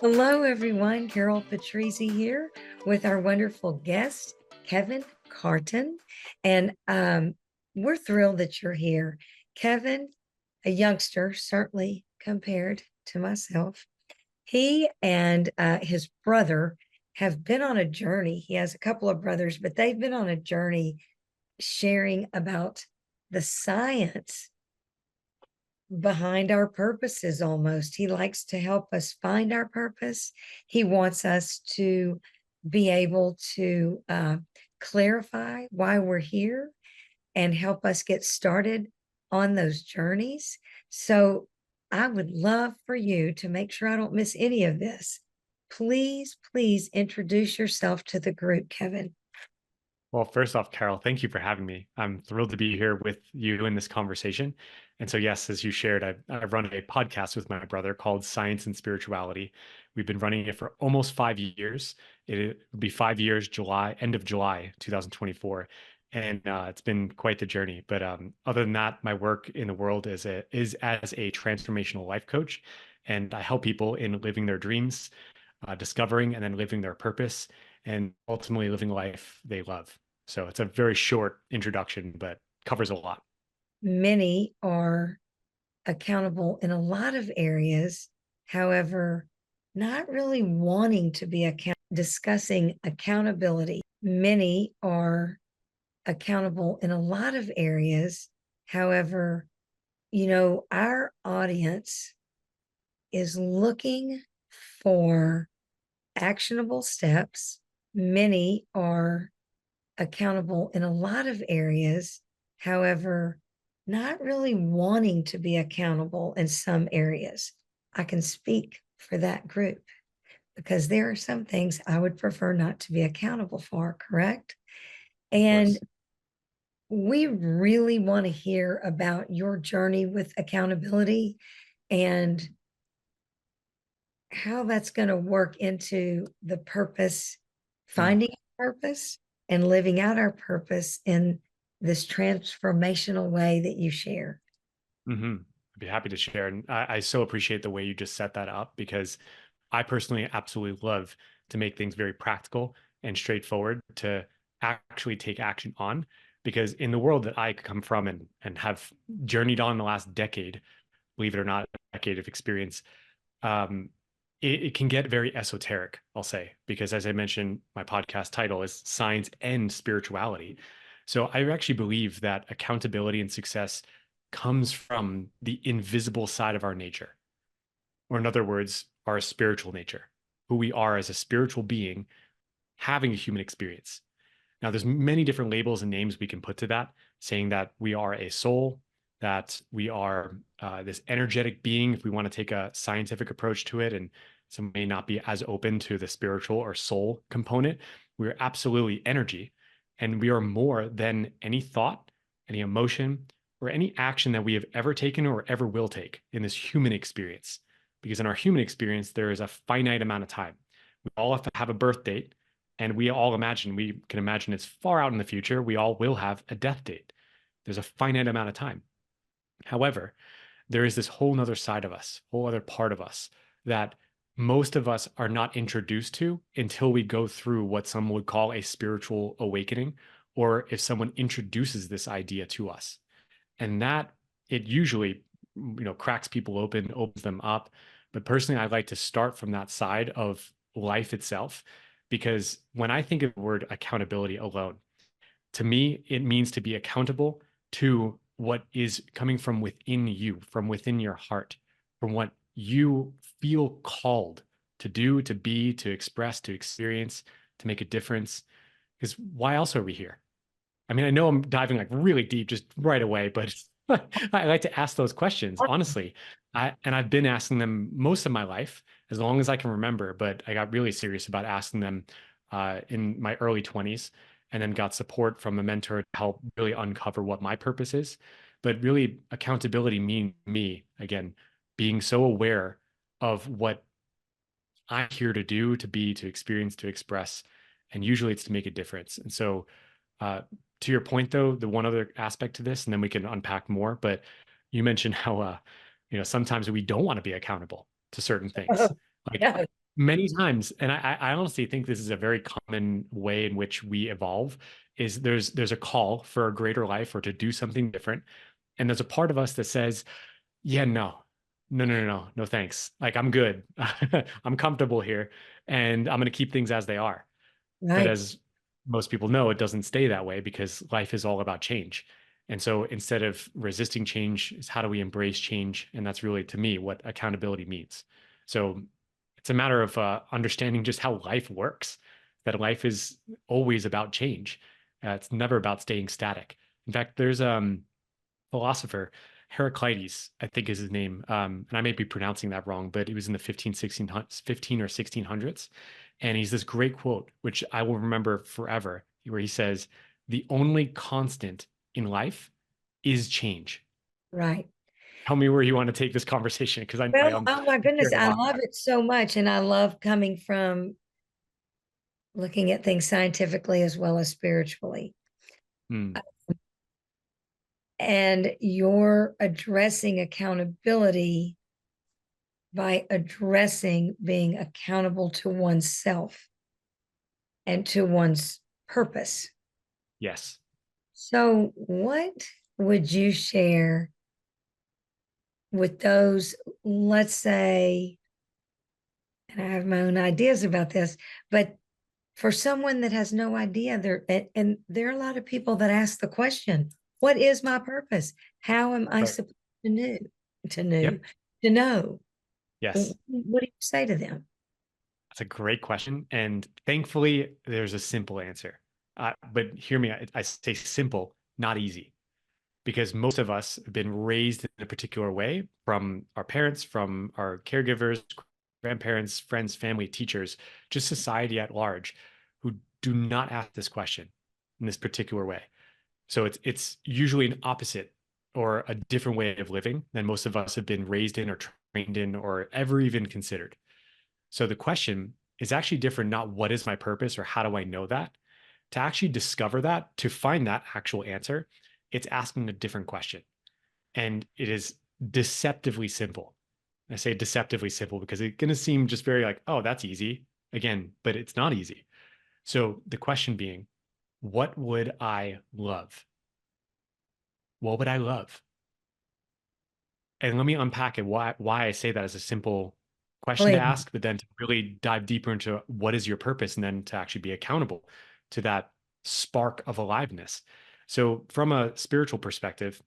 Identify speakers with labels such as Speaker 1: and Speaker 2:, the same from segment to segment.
Speaker 1: Hello, everyone. Carroll Patrizi here with our wonderful guest, Kevin Carton. And we're thrilled that you're here. Kevin, a youngster, certainly compared to myself, he and his brother have been on a journey. He has a couple of brothers, but they've been on a journey sharing about the science behind our purposes almost. He likes to help us find our purpose. He wants us to be able to clarify why we're here and help us get started on those journeys. So I would love for you to make sure I don't miss any of this. Please introduce yourself to the group, Kevin.
Speaker 2: Well, first off, Carol, thank you for having me. I'm thrilled to be here with you in this conversation. And so, yes, as you shared, I've run a podcast with my brother called Science and Spirituality. We've been running it for almost 5 years. It will be 5 years, end of July 2024. And it's been quite the journey. But other than that, my work in the world is as a transformational life coach. And I help people in living their dreams, discovering and then living their purpose, and ultimately living a life they love. So it's a very short introduction, but covers a lot.
Speaker 1: Many are accountable in a lot of areas, however, not really wanting to be discussing accountability. Many are accountable in a lot of areas, however, our audience is looking for actionable steps. Many are accountable in a lot of areas, however, not really wanting to be accountable in some areas. I can speak for that group because there are some things I would prefer not to be accountable for, correct? And we really want to hear about your journey with accountability and how that's going to work into the purpose, finding purpose and living out our purpose in this transformational way that you share.
Speaker 2: I'd be happy to share. And I so appreciate the way you just set that up, because I personally absolutely love to make things very practical and straightforward to actually take action on. Because in the world that I come from and have journeyed on the last decade, believe it or not, a decade of experience, it can get very esoteric, I'll say, because as I mentioned, my podcast title is Science and Spirituality. So I actually believe that accountability and success comes from the invisible side of our nature, or in other words, our spiritual nature, who we are as a spiritual being having a human experience. Now, there's many different labels and names we can put to that, saying that we are a soul, that we are this energetic being, if we want to take a scientific approach to it, and some may not be as open to the spiritual or soul component. We're absolutely energy, and we are more than any thought, any emotion, or any action that we have ever taken or ever will take in this human experience. Because in our human experience, there is a finite amount of time. We all have a birth date, and we can imagine it's far out in the future. We all will have a death date. There's a finite amount of time. However, there is this whole nother side of us, whole other part of us that most of us are not introduced to until we go through what some would call a spiritual awakening, or if someone introduces this idea to us. And that it usually, cracks people open, opens them up. But personally, I like to start from that side of life itself, because when I think of the word accountability alone, to me, it means to be accountable to what is coming from within you, from within your heart, from what you feel called to do, to be, to express, to experience, to make a difference. Because why else are we here? I mean, I know I'm diving like really deep just right away, but I like to ask those questions, honestly. I've been asking them most of my life, as long as I can remember, but I got really serious about asking them in my early 20s, and then got support from a mentor to help really uncover what my purpose is. But really, accountability means me, again, being so aware of what I'm here to do, to be, to experience, to express. And usually it's to make a difference. And so Uh, to your point, though, the one other aspect to this, and then we can unpack more. But you mentioned how sometimes we don't want to be accountable to certain things.
Speaker 1: Oh,
Speaker 2: Like
Speaker 1: yeah,
Speaker 2: many times, and I honestly think this is a very common way in which we evolve. Is there's a call for a greater life or to do something different, and there's a part of us that says, yeah, no, thanks. Like I'm good. I'm comfortable here, and I'm going to keep things as they are. But
Speaker 1: right,
Speaker 2: as most people know, it doesn't stay that way because life is all about change. And so instead of resisting change, is how do we embrace change? And that's really, to me, what accountability means. So it's a matter of understanding just how life works, that life is always about change. It's never about staying static. In fact, there's philosopher, Heraclitus, I think is his name. And I may be pronouncing that wrong, but it was in the 15 or 1600s. And he's this great quote, which I will remember forever, where he says, the only constant in life is change.
Speaker 1: right.
Speaker 2: Tell me where you want to take this conversation because
Speaker 1: Well, oh my goodness,
Speaker 2: sharing a
Speaker 1: I
Speaker 2: lot.
Speaker 1: love it so much. And I love coming from looking at things scientifically as well as spiritually.
Speaker 2: Mm,
Speaker 1: And you're addressing accountability by addressing being accountable to oneself and to one's purpose.
Speaker 2: yes.
Speaker 1: So, what would you share with those, let's say, and I have my own ideas about this, but for someone that has no idea, and there are a lot of people that ask the question, what is my purpose? How am I
Speaker 2: Right.
Speaker 1: supposed to know to know
Speaker 2: Yep.
Speaker 1: to know?
Speaker 2: Yes.
Speaker 1: What do you say to them?
Speaker 2: That's a great question. And thankfully, there's a simple answer. But hear me, I say simple, not easy, because most of us have been raised in a particular way from our parents, from our caregivers, grandparents, friends, family, teachers, just society at large, who do not ask this question in this particular way. So it's usually an opposite or a different way of living than most of us have been raised in or trained in or ever even considered. So the question is actually different, not what is my purpose or how do I know that? To actually discover that, to find that actual answer, it's asking a different question. And it is deceptively simple. I say deceptively simple because it's going to seem just very like, oh, that's easy. Again, but it's not easy. So the question being, what would I love? What would I love? And let me unpack it why I say that as a simple question to
Speaker 1: Please.
Speaker 2: ask, but then to really dive deeper into what is your purpose and then to actually be accountable to that spark of aliveness. So from a spiritual perspective,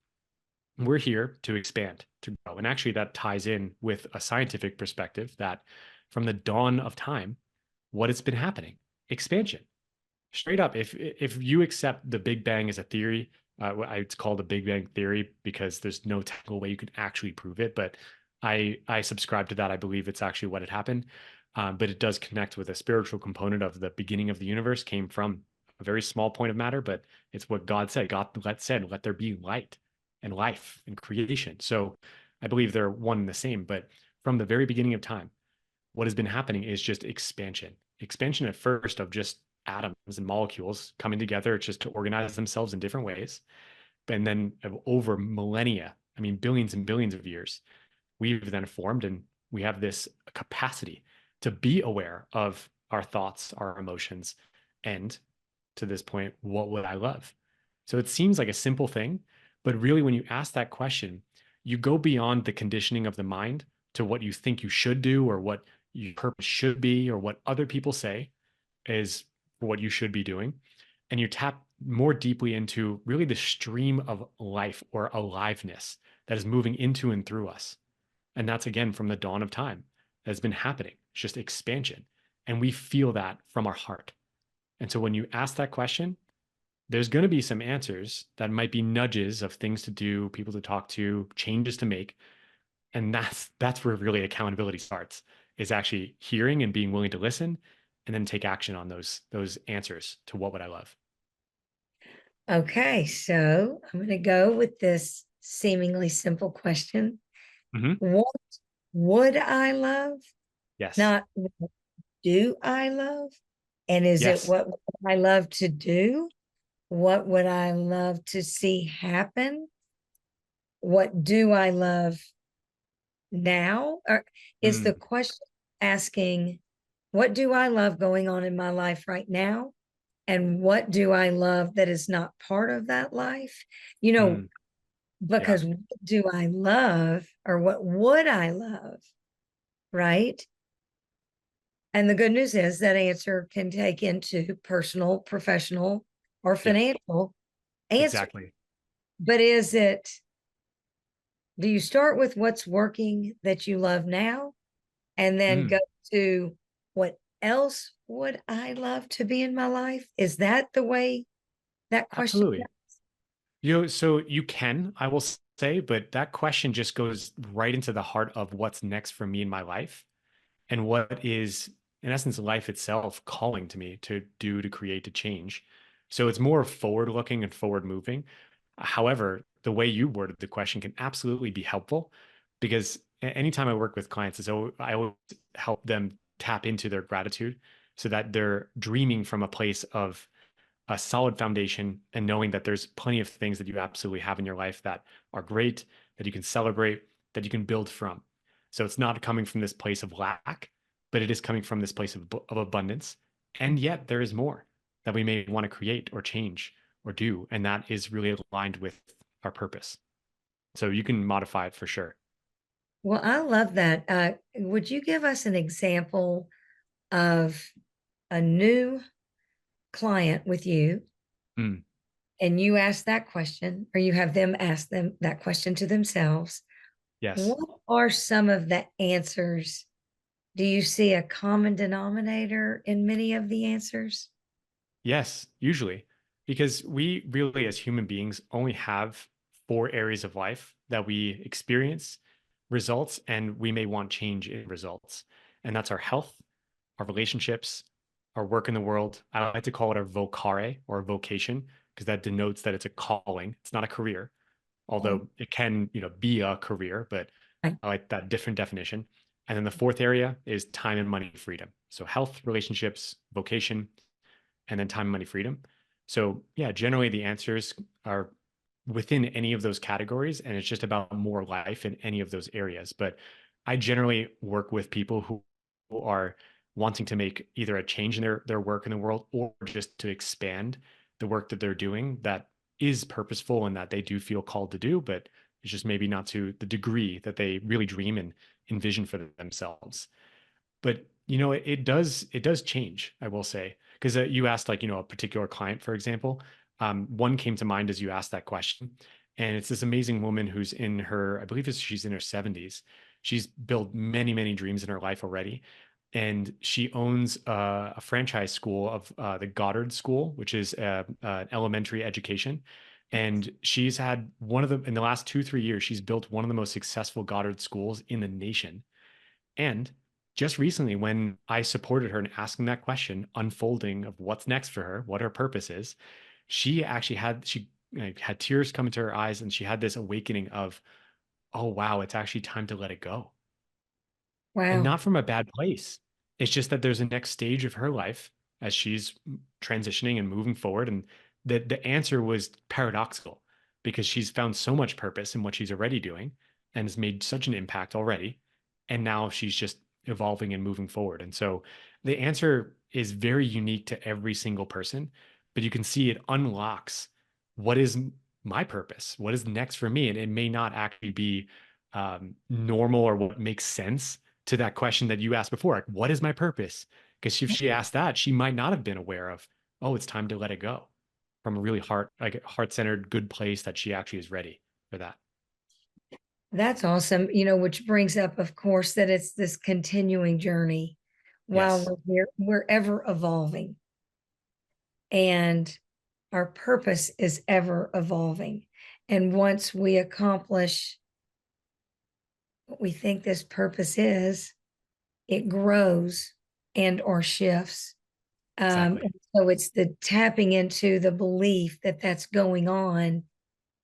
Speaker 2: we're here to expand, to grow. And actually that ties in with a scientific perspective that from the dawn of time, what has been happening? Expansion. Straight up, if you accept the Big Bang as a theory, it's called the Big Bang theory because there's no technical way you can actually prove it. But I subscribe to that. I believe it's actually what had happened. But it does connect with a spiritual component of the beginning of the universe came from a very small point of matter, but it's what God said. God said, let there be light and life and creation. So I believe they're one and the same. But from the very beginning of time, what has been happening is just expansion. Expansion at first of just atoms and molecules coming together just to organize themselves in different ways. And then over millennia, I mean, billions and billions of years, we've then formed and we have this capacity to be aware of our thoughts, our emotions, and to this point, what would I love? So it seems like a simple thing, but really, when you ask that question, you go beyond the conditioning of the mind to what you think you should do or what your purpose should be or what other people say is what you should be doing. And you tap more deeply into really the stream of life or aliveness that is moving into and through us. And that's again from the dawn of time that has been happening. It's just expansion. And we feel that from our heart. And so when you ask that question, there's going to be some answers that might be nudges of things to do, people to talk to, changes to make. And that's where really accountability starts, is actually hearing and being willing to listen and then take action on those answers to what would I love.
Speaker 1: Okay, so I'm going to go with this seemingly simple question.
Speaker 2: Hmm.
Speaker 1: What would I love?
Speaker 2: Yes.
Speaker 1: Not what do I love? And is it
Speaker 2: Yes.
Speaker 1: what would I love to do? what would I love to see happen? What do I love now? Or is the
Speaker 2: Mm,
Speaker 1: question asking, what do I love going on in my life right now? And what do I love that is not part of that life? You know,
Speaker 2: mm, yeah,
Speaker 1: because what do I love or what would I love? Right. And the good news is that answer can take into personal, professional, or
Speaker 2: yep,
Speaker 1: financial answer.
Speaker 2: exactly.
Speaker 1: But is it, do you start with what's working that you love now and then go
Speaker 2: Mm,
Speaker 1: to what else would I love to be in my life? Is that the way that question?
Speaker 2: absolutely. So you can, I will say, but that question just goes right into the heart of what's next for me in my life and what is, in essence, life itself calling to me to do, to create, to change. So it's more forward looking and forward moving. However, the way you worded the question can absolutely be helpful because anytime I work with clients, I always help them tap into their gratitude so that they're dreaming from a place of a solid foundation and knowing that there's plenty of things that you absolutely have in your life that are great, that you can celebrate, that you can build from. So it's not coming from this place of lack, but it is coming from this place of abundance. And yet there is more that we may want to create or change or do. And that is really aligned with our purpose. So you can modify it for sure.
Speaker 1: Well, I love that. Would you give us an example of a new client with you
Speaker 2: Mm,
Speaker 1: and you ask that question, or you have them ask them that question to themselves?
Speaker 2: yes.
Speaker 1: What are some of the answers? Do you see a common denominator in many of the answers?
Speaker 2: Yes, usually, because we really, as human beings, only have four areas of life that we experience results, and we may want change in results. And that's our health, our relationships, our work in the world. I like to call it our vocare or vocation, because that denotes that it's a calling. It's not a career,
Speaker 1: Okay.
Speaker 2: although it can, be a career, but
Speaker 1: Right.
Speaker 2: I like that different definition. And then the fourth area is time and money freedom. So health, relationships, vocation, and then time, money, freedom. So, yeah, generally the answers are within any of those categories, and it's just about more life in any of those areas. But I generally work with people who are wanting to make either a change in their work in the world or just to expand the work that they're doing that is purposeful and that they do feel called to do, but it's just maybe not to the degree that they really dream and envision for themselves. But it does change, I will say, because you asked like a particular client, for example. One came to mind as you asked that question, and it's this amazing woman who's in her, I believe she's in her 70s. She's built many many dreams in her life already, and she owns a franchise school of the Goddard School, which is elementary education. And she's had one of the in the last 2 3 years, she's built one of the most successful Goddard schools in the nation. And just recently, when I supported her in asking that question, unfolding of what's next for her, what her purpose is, she actually had tears come into her eyes, and she had this awakening of, oh wow, it's actually time to let it go. And
Speaker 1: Wow.
Speaker 2: not from a bad place. It's just that there's a next stage of her life as she's transitioning and moving forward. And the answer was paradoxical because she's found so much purpose in what she's already doing and has made such an impact already. And now she's just evolving and moving forward. And so the answer is very unique to every single person, but you can see it unlocks what is my purpose, what is next for me. And it may not actually be normal or what makes sense to that question that you asked before, like, what is my purpose? Because if she asked that, she might not have been aware of, oh, it's time to let it go from a really heart-centered, good place that she actually is ready for that.
Speaker 1: That's awesome. Which brings up, of course, that it's this continuing journey while
Speaker 2: Yes,
Speaker 1: we're here, we're ever evolving and our purpose is ever evolving. And once we accomplish what we think this purpose is, it grows and or shifts.
Speaker 2: exactly.
Speaker 1: And so it's the tapping into the belief that that's going on.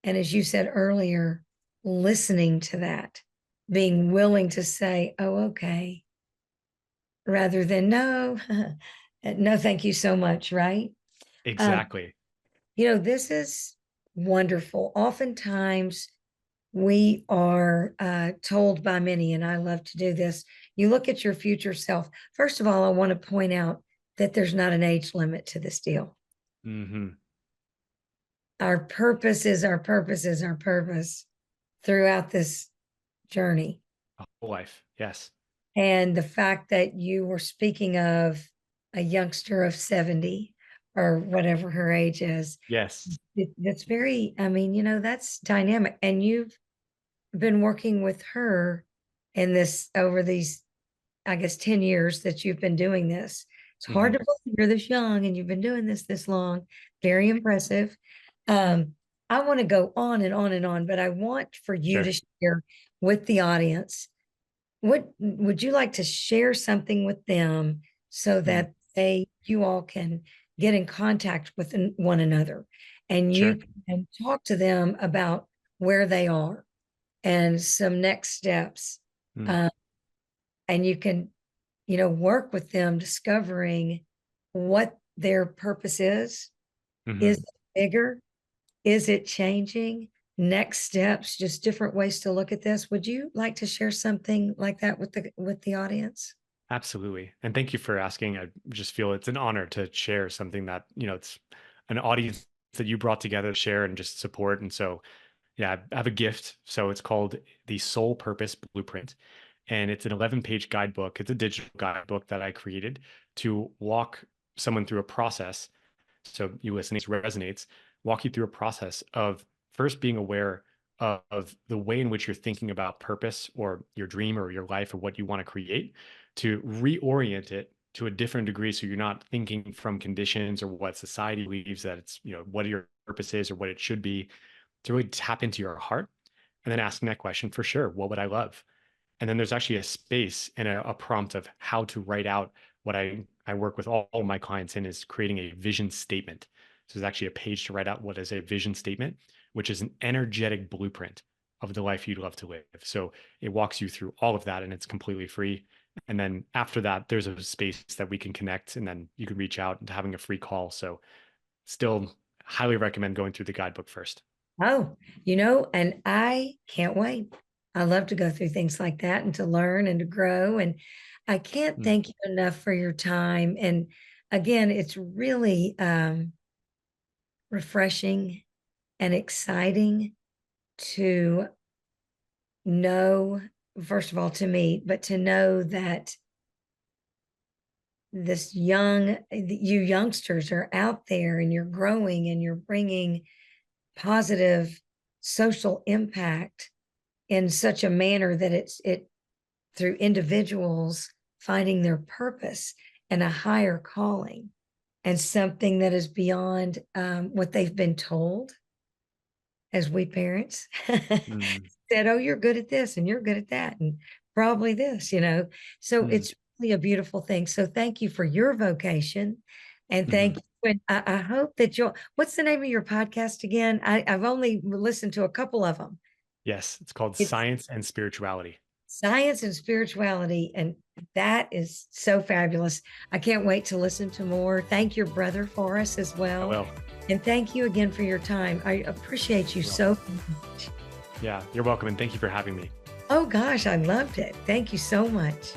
Speaker 1: And as you said earlier, listening to that, being willing to say, oh, okay, rather than no, no, thank you so much, right? Um,
Speaker 2: Exactly.
Speaker 1: This is wonderful. Oftentimes, we are told by many, and I love to do this. You look at your future self. First of all, I want to point out that there's not an age limit to this deal.
Speaker 2: Hmm.
Speaker 1: Our purpose is our purpose is our purpose throughout this journey.
Speaker 2: A whole life. Yes.
Speaker 1: And the fact that you were speaking of a youngster of 70 or whatever her age is,
Speaker 2: Yes.
Speaker 1: that's very, I mean, that's dynamic. And you've been working with her in this over these, I guess, 10 years that you've been doing this. It's hard to
Speaker 2: Hmm.
Speaker 1: believe you're this young and you've been doing this long. Very impressive. Um, I want to go on and on and on, but I want for you to
Speaker 2: Sure.
Speaker 1: share with the audience. What would you like to share something with them so
Speaker 2: Mm.
Speaker 1: that you all can get in contact with one another and
Speaker 2: Sure.
Speaker 1: you can talk to them about where they are and some next steps.
Speaker 2: Mm.
Speaker 1: Uh, and you can, work with them discovering what their purpose is.
Speaker 2: Hmm.
Speaker 1: Is it bigger? Is it changing? Next steps, just different ways to look at this. Would you like to share something like that with the audience?
Speaker 2: Absolutely. And thank you for asking. I just feel it's an honor to share something that, it's an audience that you brought together to share and just support. And so, yeah, I have a gift. So it's called the Soul Purpose Blueprint. And it's an 11-page guidebook. It's a digital guidebook that I created to walk someone through a process. So you listening resonates, walk you through a process of first being aware of the way in which you're thinking about purpose or your dream or your life or what you want to create, to reorient it to a different degree, so you're not thinking from conditions or what society believes that it's, what your purpose is or what it should be, to really tap into your heart and then asking that question, for sure, what would I love? And then there's actually a space and a prompt of how to write out what I work with all my clients in, is creating a vision statement. So there's actually a page to write out what is a vision statement, which is an energetic blueprint of the life you'd love to live. So it walks you through all of that and it's completely free. And then after that, there's a space that we can connect and then you can reach out to having a free call. So still highly recommend going through the guidebook first.
Speaker 1: Oh, and I can't wait. I love to go through things like that and to learn and to grow. And I can't
Speaker 2: Mm.
Speaker 1: thank you enough for your time. And again, it's really refreshing and exciting to know, first of all, to me, but to know that you youngsters are out there and you're growing and you're bringing positive social impact in such a manner that it through individuals finding their purpose and a higher calling and something that is beyond what they've been told as we parents
Speaker 2: Mm.
Speaker 1: said, oh, you're good at this and you're good at that and probably this. So
Speaker 2: Mm.
Speaker 1: it's really a beautiful thing. So thank you for your vocation and
Speaker 2: Mhm.
Speaker 1: thank you. And I hope that what's the name of your podcast again? I've only listened to a couple of them.
Speaker 2: Yes, it's called
Speaker 1: It's
Speaker 2: Science and Spirituality.
Speaker 1: science and spirituality. And that is so fabulous. I can't wait to listen to more. Thank your brother for us as
Speaker 2: I
Speaker 1: well.
Speaker 2: will.
Speaker 1: And thank you again for your time. I appreciate you
Speaker 2: You're
Speaker 1: so
Speaker 2: welcome.
Speaker 1: much.
Speaker 2: Yeah, you're welcome. And thank you for having me.
Speaker 1: Oh gosh, I loved it. Thank you so much.